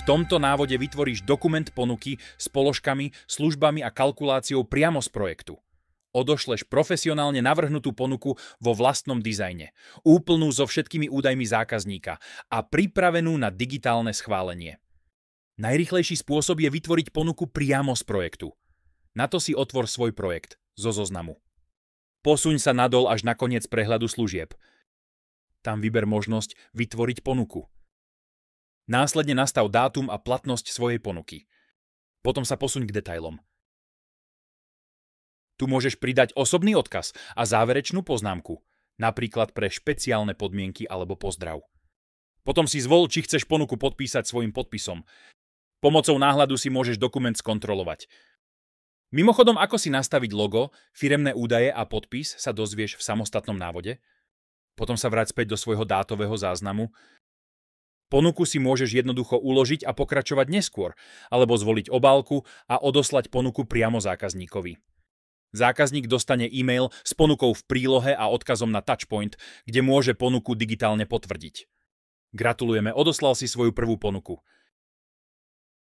tomto návode vytvoríš dokument ponuky s položkami, službami a kalkuláciou priamo z projektu. Odošleš profesionálne navrhnutú ponuku vo vlastnom dizajne, úplnú so všetkými údajmi zákazníka a pripravenú na digitálne schválenie. Najrýchlejší spôsob je vytvoriť ponuku priamo z projektu. Na to si otvor svoj projekt zo zoznamu. Posuň sa nadol až na koniec prehľadu služieb. Tam vyber možnosť vytvoriť ponuku. Následne nastav dátum a platnosť svojej ponuky. Potom sa posuň k detailom. Tu môžeš pridať osobný odkaz a záverečnú poznámku, napríklad pre špeciálne podmienky alebo pozdrav. Potom si zvol, či chceš ponuku podpísať svojim podpisom. Pomocou náhľadu si môžeš dokument skontrolovať. Mimochodom, ako si nastaviť logo, firemné údaje a podpis sa dozvieš v samostatnom návode. Potom sa vráť späť do svojho dátového záznamu. Ponuku si môžeš jednoducho uložiť a pokračovať neskôr, alebo zvoliť obálku a odoslať ponuku priamo zákazníkovi. Zákazník dostane e-mail s ponukou v prílohe a odkazom na touchpoint, kde môže ponuku digitálne potvrdiť. Gratulujeme, odoslal si svoju prvú ponuku.